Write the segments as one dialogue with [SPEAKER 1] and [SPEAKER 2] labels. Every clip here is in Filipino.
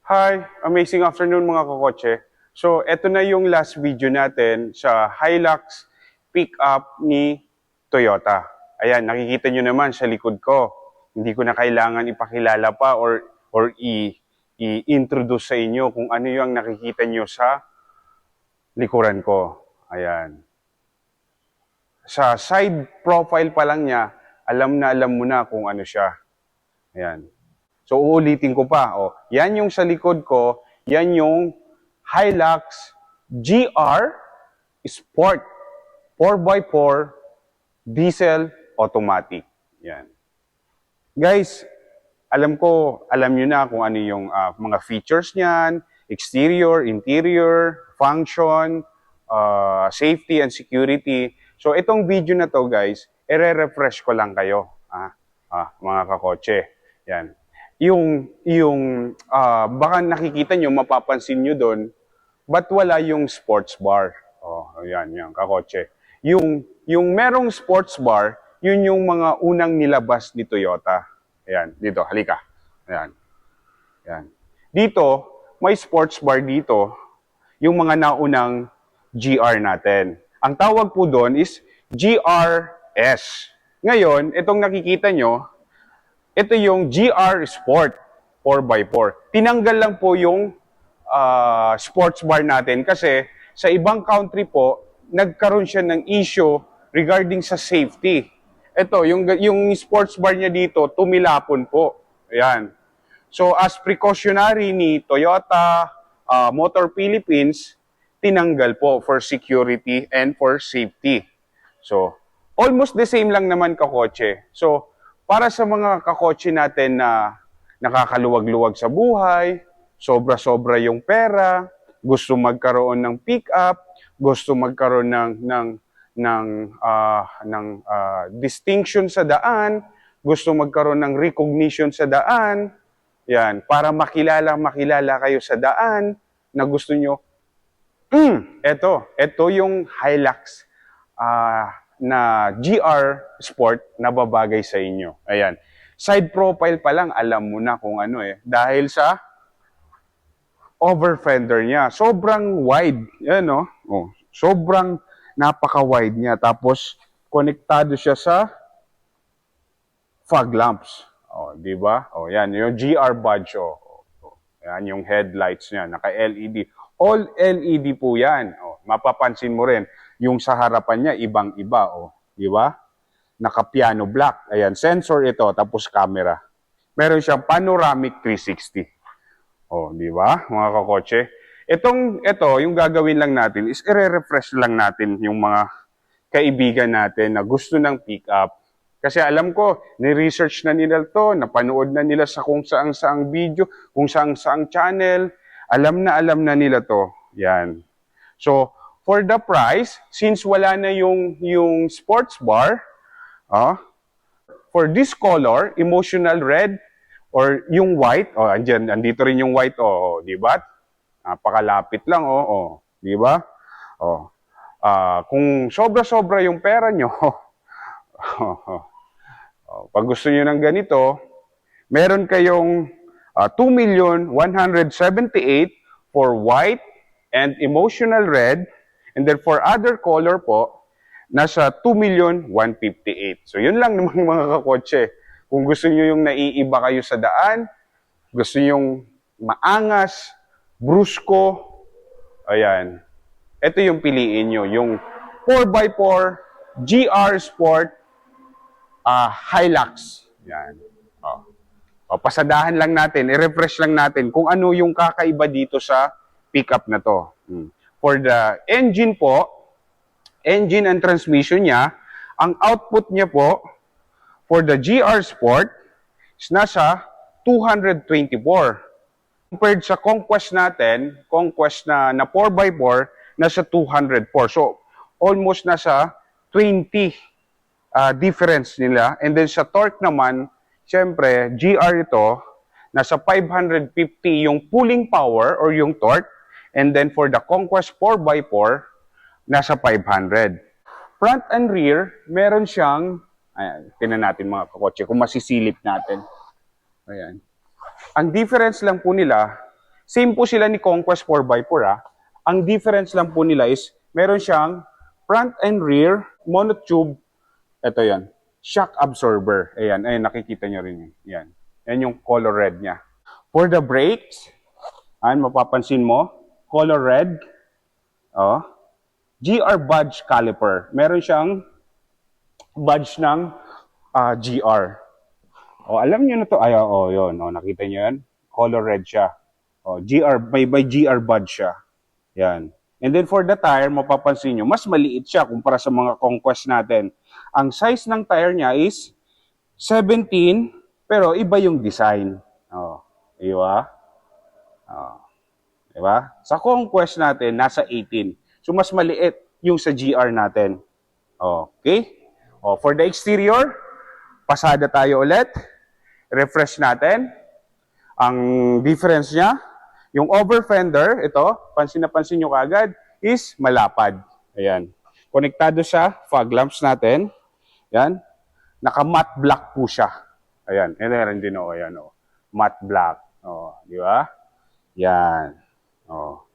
[SPEAKER 1] Hi, amazing afternoon mga kakotse. So, eto na yung last video natin sa Hilux pickup ni Toyota. Ayan, nakikita nyo naman sa likod ko. Hindi ko na kailangan ipakilala pa or i-introduce sa inyo kung ano yung nakikita nyo sa likuran ko. Ayan. Sa side profile pa lang niya, alam mo na kung ano siya. Ayan. So, uulitin ko pa. O, yan yung sa likod ko, yan yung Hilux GR Sport 4x4 diesel automatic. Yan. Guys, alam nyo na kung ano yung mga features niyan, exterior, interior, function, safety and security. So, itong video na to guys, ire-refresh ko lang kayo, mga kakotse. Yan. Baka nakikita nyo, mapapansin nyo doon, ba't wala yung sports bar? Oh, yan, kakotse. Yung merong sports bar, yun yung mga unang nilabas ni Toyota. Ayan, dito, halika. Ayan. Ayan. Dito, may sports bar dito, yung mga naunang GR natin. Ang tawag po doon is GRS. Ngayon, itong nakikita nyo, ito yung GR Sport 4x4. Tinanggal lang po yung sports bar natin kasi sa ibang country po, nagkaroon siya ng issue regarding sa safety. Ito, yung sports bar niya dito, tumilapon po. Ayan. So, as precautionary ni Toyota Motor Philippines, tinanggal po for security and for safety. So, almost the same lang naman kakotse. So, para sa mga kakotse natin na nakakaluwag-luwag sa buhay, sobra-sobra yung pera, gusto magkaroon ng pick-up, gusto magkaroon ng distinction sa daan, gusto magkaroon ng recognition sa daan, yan, para makilala kayo sa daan na gusto nyo, ito yung Hilux na GR Sport na babagay sa inyo. Ayan. Side profile pa lang, alam mo na kung ano dahil sa over fender niya. Sobrang wide. Yan, no? Oh, sobrang napaka-wide niya. Tapos, konektado siya sa fog lamps. Oh, di ba? Oh, yan. Yung GR badge. Oh. Yan yung headlights niya. Naka-LED. All LED po yan. Oh, mapapansin mo rin. Yung sa harapan niya, ibang-iba, di ba? Naka-piano black. Ayan, sensor ito, tapos camera. Meron siyang panoramic 360. Di ba, mga kakotse? Ito, yung gagawin lang natin is i-refresh lang natin yung mga kaibigan natin na gusto ng pick-up. Kasi alam ko, ni-research na nila to, napanood na nila sa kung saang video, kung saang channel. Alam na nila to. Yan. So, for the price, since wala na yung sports bar, for this color, emotional red, or yung white, andito rin yung white, di ba? Napakalapit lang, di ba? Kung sobra-sobra yung pera nyo, pag gusto nyo ng ganito, meron kayong 2,178,000 for white and emotional red. And then for other color po, nasa 2,158,000. So yun lang naman mga kakotse. Kung gusto nyo yung naiiba kayo sa daan, gusto nyo yung maangas, brusko, ayan. Ito yung piliin nyo, yung 4x4 GR Sport Hilux. Yan. Pasadahan lang natin, i-refresh lang natin kung ano yung kakaiba dito sa pickup na to. For the engine po, engine and transmission niya, ang output niya po for the GR Sport is nasa 224. Compared sa Conquest natin, Conquest na 4x4, nasa 204. So, almost nasa 20 difference nila. And then sa torque naman, syempre, GR ito, nasa 550 yung pulling power or yung torque. And then for the Conquest 4x4, nasa 500. Front and rear, meron siyang, ayan, tinan natin mga kakotse, kung masisilip natin. Ayan. Ang difference lang po nila, Same po sila ni Conquest 4x4 ah. Ang difference lang po nila is meron siyang front and rear monotube. Ito yan. Shock absorber. Ayan, ayan, nakikita nyo rin yun. Yan. Yan yung color red niya. For the brakes, ayan, mapapansin mo, color red. Oh. GR badge caliper. Meron siyang badge ng GR. Oh, alam niyo na to. Ay, oh, yun. Oh, nakita niyo yan? Color red siya. Oh, GR, may GR badge siya. Yan. And then for the tire, mapapansin nyo, mas maliit siya kumpara sa mga Conquest natin. Ang size ng tire niya is 17, pero iba yung design. Oh, di ba? Oh, di ba? Sa Conquest natin, nasa 18. So, mas maliit yung sa GR natin. Okay? Oh, for the exterior, pasada tayo ulit. Refresh natin. Ang difference niya, yung over fender, ito, pansin na pansin nyo kaagad, is malapad. Ayan. Konektado sa fog lamps natin. Yan. Naka-matte black po siya. Ayan. And meron din o. Ayan o. Matte black. O. Di ba? Yan. O.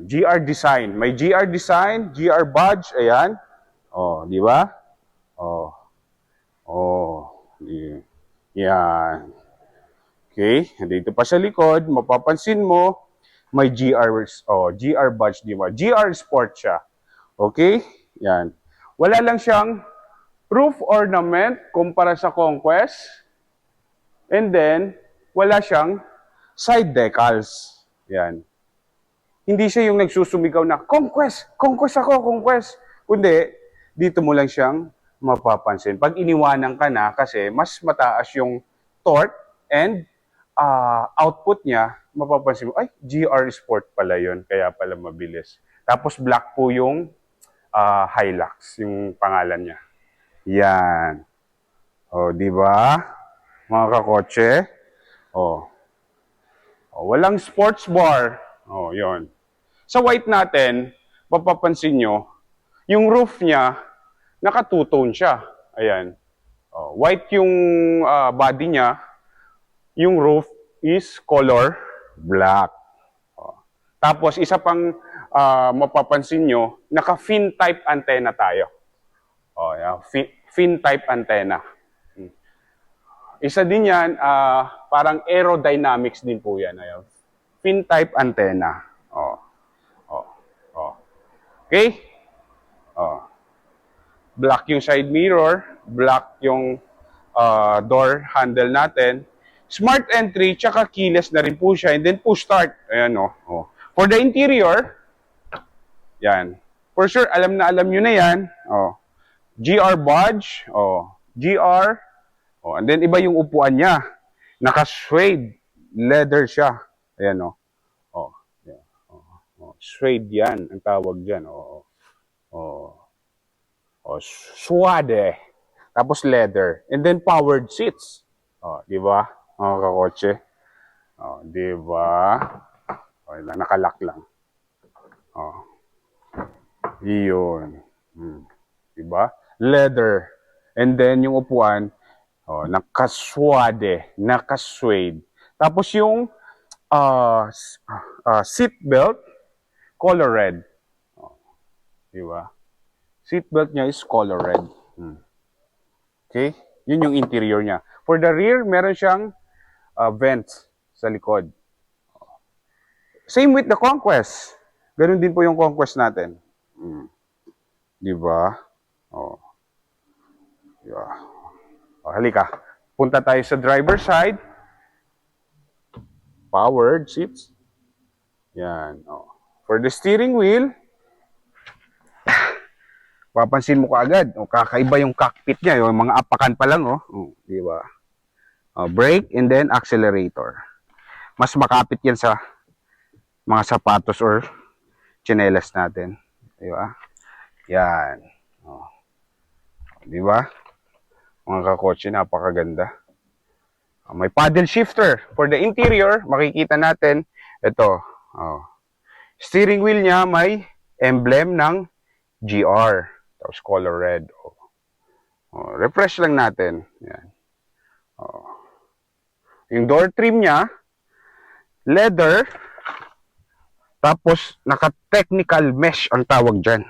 [SPEAKER 1] GR design. May GR design, GR badge. Ayan. O. Di ba? O. O. Yan. Okay, dito pa sa likod, mapapansin mo, may GR badge, di ba? GR Sport siya. Okay? Yan. Wala lang siyang roof ornament kumpara sa Conquest. And then, wala siyang side decals. Yan. Hindi siya yung nagsusumigaw na, Conquest! Conquest ako, Conquest! Kundi, dito mo lang siyang mapapansin. Pag iniwanan ka na, kasi mas mataas yung torque and output niya, mapapansin mo, ay, GR Sport pala yun, kaya pala mabilis. Tapos black po yung Hilux, yung pangalan niya. Yan. O, di ba? Mga kakotse. O. Walang sports bar. O, yon. Sa white natin, mapapansin nyo, yung roof niya, naka two-tone siya. Ayan. O, white yung body niya, yung roof is color black. O. Tapos, isa pang mapapansin nyo, naka-fin type antenna tayo. O, yan. Fin type antenna. Isa din yan, parang aerodynamics din po yan. Ayan. Fin type antenna. O. O. O. Okay? O. Black yung side mirror, black yung door handle natin. Smart entry, tsaka keyless na rin po siya. And then push start. Ayan o. Oh. For the interior, yan. For sure, alam na alam nyo na yan. Oh. GR badge. Oh. GR. Oh. And then iba yung upuan niya. Naka-suede leather siya. Ayan o. Oh. Yeah. Oh. Oh. Suede yan. Ang tawag dyan. Oh. Oh. Oh. Suede. Tapos leather. And then powered seats. Oh. Di ba? Mga kakotse. Oh, di ba? Okay lang, nakalock lang. Oh. Iyon. Di ba? Leather. And then yung upuan, oh, nakaswade, nakasuede. Tapos yung seat belt, color red. Oh. Di ba? Seat belt niya is color red. Okay? Yun yung interior niya. For the rear, meron siyang vents sa likod. Same with the Conquest. Ganun din po yung Conquest natin. Di ba? Oh. Di ba? Oh, halika. Punta tayo sa driver side. Powered seats. Yan. Oh. For the steering wheel, papansin mo kaagad. Oh, kakaiba yung cockpit niya. Yung mga apakan pa lang. Oh. Oh, di ba? Brake and then accelerator. Mas makapit yan sa mga sapatos or tsinelas natin. Di ba? Yan. Oh. Di ba? Mga kakotse, napakaganda. May paddle shifter. For the interior, makikita natin, ito. Oh. Steering wheel niya may emblem ng GR. Tapos color red. Oh. Oh. Refresh lang natin. Yan. Oh. Yung door trim niya, leather, tapos naka-technical mesh ang tawag dyan.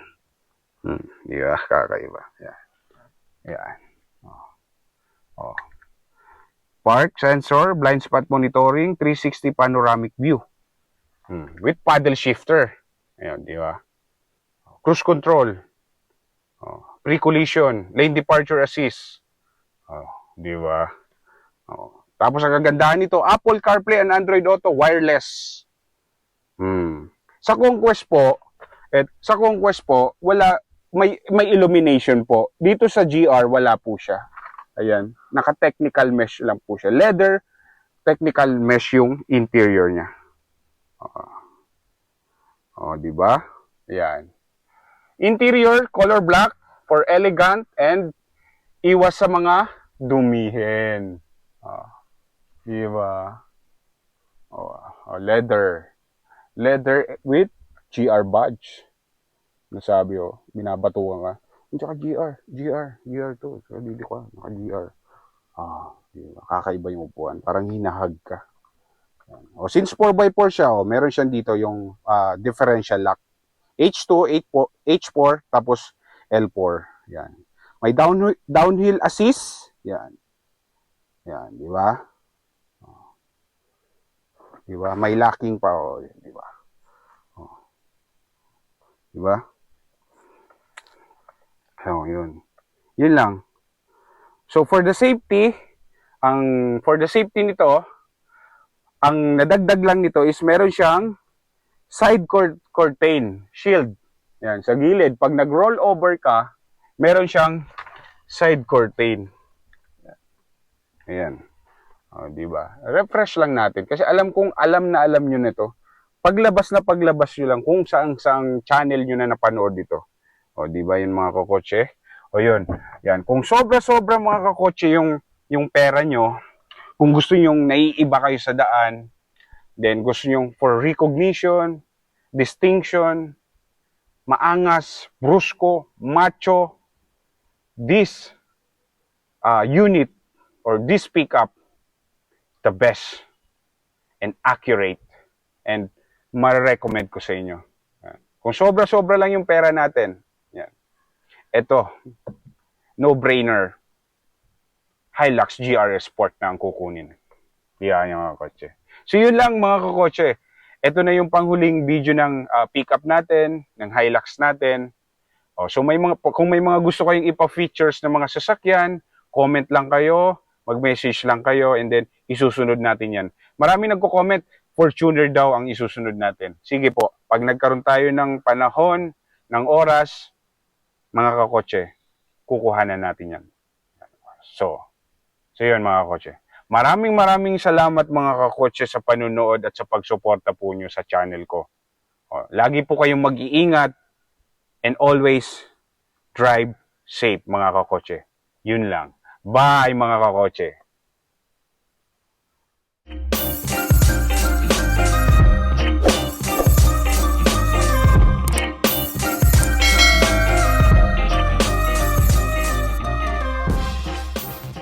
[SPEAKER 1] Di ba? Kakaiba. Yan. Yan. Oh. Park sensor, blind spot monitoring, 360 panoramic view. With paddle shifter. Ayun, di ba? Cruise control. Pre-collision, lane departure assist. Di ba? Tapos ang kagandahan nito, Apple CarPlay and Android Auto wireless. Sa Conquest po, wala may illumination po. Dito sa GR wala po siya. Ayan, naka-technical mesh lang po siya. Leather technical mesh yung interior niya. Di ba? Ayan. Interior color black for elegant and iwas sa mga dumihin. Di ba? Leather with GR badge. Nasabi binabatuan ka. Tsaka GR to. So, dili ko, naka-GR. Kakaiba yung upuan. Parang hinahag ka. Since 4x4 siya, meron siyang dito yung differential lock. H2, H4, tapos L4. Yan. May downhill assist. Yan. Yan, di ba? Di ba? May locking pa. Di ba? Di ba? Yun. Yun lang. So for the safety nito, ang nadagdag lang nito is meron siyang side curtain shield. Yan, sa gilid. Pag nag-roll over ka, meron siyang side curtain. Ayan. Di ba? Refresh lang natin kasi alam na alam niyo nito. Paglabas nyo lang kung saang channel nyo na napanood dito. Di ba yun mga kakotse? Yun. Yan. Kung sobra-sobra mga kakotse yung pera nyo, kung gusto nyo naiiba kayo sa daan, then gusto nyo for recognition, distinction, maangas, brusko, macho, this unit or this pickup, the best and accurate and ma-recommend ko sa inyo. Kung sobra-sobra lang yung pera natin, yan. Ito, no-brainer. Hilux GR Sport na ang kukunin. Yan yung mga kotse. So yun lang mga kakotse. Ito na yung panghuling video ng pickup natin, ng Hilux natin. So kung may mga gusto kayong ipa-features ng mga sasakyan, comment lang kayo, mag-message lang kayo, and then isusunod natin yan. Marami nagko-comment, Fortuner daw ang isusunod natin. Sige po, pag nagkaroon tayo ng panahon, ng oras, mga kakotse, kukuhanan natin yan. So yun mga kakotse. Maraming salamat mga kakotse sa panunood at sa pagsuporta po nyo sa channel ko. Lagi po kayong mag-iingat and always drive safe mga kakotse. Yun lang. Bye mga kakotse.